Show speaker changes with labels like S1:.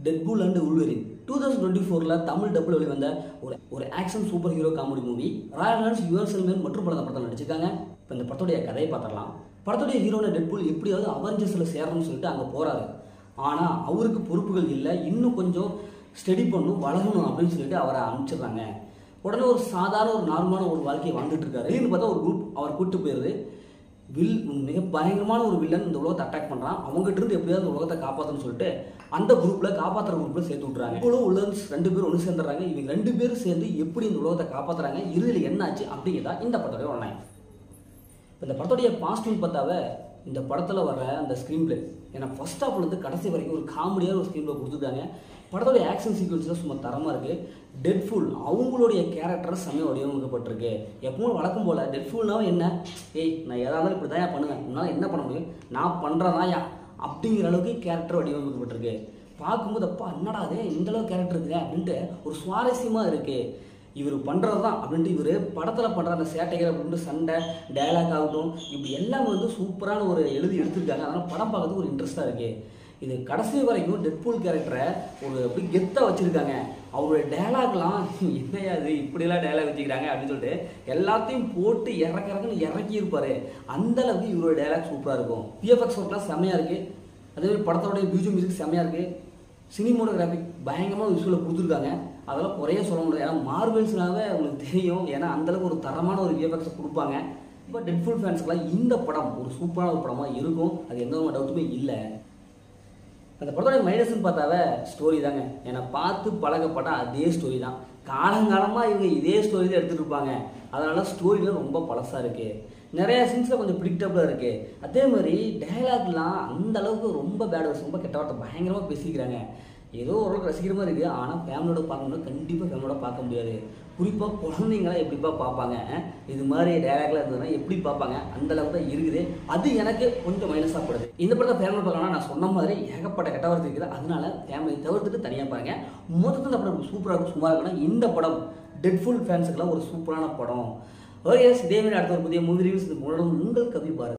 S1: Deadpool and Wolverine 2024 Tamil dubbed வெளிவந்த ஒரு action super hero comedy movie. Ryan Reynolds, யுவர்செல் மேன் மற்றும் பல படத்தில் நடிச்சிருக்காங்க. இப்போ இந்த படத்துடைய கதையை பார்த்துடலாம். படத்துடைய ஹீரோன டெட்பூல் எப்படியாவது அவெஞ்சர்ஸில் சேரணும்னு சொல்லிட்டு அங்கே போகிறாரு. ஆனால் அவருக்கு பொறுப்புகள் இல்லை, இன்னும் கொஞ்சம் ஸ்டடி பண்ணணும், வளரணும் அப்படின்னு சொல்லிட்டு அவரை அனுப்பிச்சிடுறாங்க. உடனே ஒரு சாதாரண ஒரு நார்மலான ஒரு வாழ்க்கையை வாழ்ந்துட்டு இருக்காரு. இதுன்னு பார்த்தா ஒரு குரூப் அவர் கூட்டு போயிருது. மிக பயங்கரமான ஒரு வில்லன் இந்த உலகத்தை அட்டாக் பண்ணுறான். அவங்ககிட்ட இருந்து எப்படியாவது உலகத்தை காப்பாற்றணும்னு சொல்லிட்டு அந்த குரூப்பில் காப்பாற்றுற குரூப்பில் சேர்த்து விட்றாங்க. இவ்வளோ உலகன்ஸ் 2 பேரும் ஒன்று சேர்ந்துடுறாங்க. இவங்க 2 பேரும் சேர்ந்து எப்படி இந்த உலகத்தை காப்பாற்றுறாங்க, இறுதியில் என்னாச்சு அப்படிங்கிறதா இந்த படத்துடைய ஒன்லைன். இப்போ இந்த படத்துடைய பாசிட்டிவ் பார்த்தாவே இந்த படத்தில் வர அந்த ஸ்க்ரீன் பிளே, ஏன்னா ஃபர்ஸ்ட் ஹாஃப்லேருந்து கடைசி வரைக்கும் ஒரு காமெடியான ஒரு ஸ்க்ரீன் பிளே கொடுத்துருக்காங்க. படத்துடைய ஆக்ஷன் சீக்வன்ஸ்லாம் சும்மா தரமாக இருக்குது. டெட்பூல் அவங்களுடைய கேரக்டர் செம்மையாக வடிவமைக்கப்பட்டிருக்கு. எப்பவும் வழக்கம் போல் டெட்பூல்னாவும் என்ன, நான் ஏதாவது இப்படி தான் பண்ணுவேன், உன்னால் என்ன பண்ண முடியும், நான் பண்ணுறதாயா அப்படிங்கிற அளவுக்கு கேரக்டர் வடிவமைக்கப்பட்டிருக்கு. பார்க்கும்போது அப்பா என்னடா அது இந்தளவு கேரக்டர் இருக்குது அப்படின்ட்டு ஒரு சுவாரஸ்யமாக இருக்குது. இவர் பண்ணுறது தான் அப்படின்ட்டு இவர் படத்தில் பண்ணுற அந்த சேட்டைகள் அப்படின்ட்டு சண்டை டயலாக் ஆகட்டும் இப்படி எல்லாமே வந்து சூப்பரான ஒரு எழுதி எடுத்துருக்காங்க. அதனால் படம் பார்க்கறதுக்கு ஒரு இன்ட்ரெஸ்ட்டாக இருக்குது. இது கடைசி வரைக்கும் டெட்பூல் கேரக்டரை ஒரு அப்படி கெத்தாக வச்சுருக்காங்க. அவருடைய டயலாக்லாம் என்னையா இது இப்படிலாம் டயலாக் வச்சுக்கிறாங்க அப்படின்னு சொல்லிட்டு எல்லாத்தையும் போட்டு இறக்கி இருப்பார். அந்தளவுக்கு இவருடைய டயலாக் சூப்பராக இருக்கும். விஎஃப்எக்ஸ் ஒர்க்லாம் செம்மையாக இருக்குது. அதேமாதிரி படத்தோடைய மியூசிக் செம்மையாக இருக்குது. சினிமோட்டோகிராஃபிக் பயங்கரமாக விஷுவலை கொடுத்துருக்காங்க. அதெல்லாம் குறைய சொல்ல முடியாது. ஏன்னா மார்வெல்ஸ்னாவே உங்களுக்கு தெரியும், ஏன்னா அந்தளவுக்கு ஒரு தரமான ஒரு விஎஃப்எக்ஸை கொடுப்பாங்க. இப்போ டெட்பூல் ஃபேன்ஸ்க்கெலாம் இந்த படம் ஒரு சூப்பரான ஒரு படமாக இருக்கும், அது எந்த ஒரு டவுட்டுமே இல்லை. அந்த படத்தோடைய மைனஸ்ன்னு பார்த்தாவே ஸ்டோரி தாங்க. ஏன்னா பார்த்து பழகப்பட்ட அதே ஸ்டோரி தான். காலங்காலமாக இவங்க இதே ஸ்டோரி தான் எடுத்துகிட்டு இருப்பாங்க. அதனால் ஸ்டோரியில் ரொம்ப பழசாக இருக்குது. நிறைய சீன்ஸில் கொஞ்சம் ப்ரிடிக்டபிளாக இருக்குது. அதே மாதிரி டைலாக்லாம் அந்த அளவுக்கு ரொம்ப பேட் வேர்ட்ஸ், ரொம்ப கெட்ட வார்த்தை பயங்கரமாக பேசிக்கிறாங்க. ஏதோ ஓரளவுக்கு ரசிக்கிற மாதிரி இருக்குது. ஆனால் ஃபேமிலியோட பார்க்கணும்னா கண்டிப்பாக ஃபேமிலியோட பார்க்க முடியாது. குறிப்பாக குழந்தைங்களாம் எப்படிப்பா பார்ப்பாங்க, இது மாதிரி டைலாக்லாம் இருந்ததுன்னா எப்படி பார்ப்பாங்க, அந்தளவுக்கு தான் இருக்குது. அது எனக்கு கொஞ்சம் மைனஸாக படுது. இந்த படத்தை ஃபேமிலி பார்க்கணும்னா நான் சொன்ன மாதிரி ஏகப்பட்ட கெட்ட வார்த்தை இருக்குது. அதனால ஃபேமிலி தவிர்த்துட்டு தனியாக பாருங்கள். மொத்தத்தில் இந்த படம் சூப்பராக இருக்கும். சும்மா இருக்குன்னா இந்த படம் டெட்பூல் ஃபேன்ஸுக்கெல்லாம் ஒரு சூப்பரான படம். ஓகே, இதே மாதிரி அடுத்த ஒரு புதிய மூவி ரிவ்யூஸ் உங்கள் கவி பாரத்.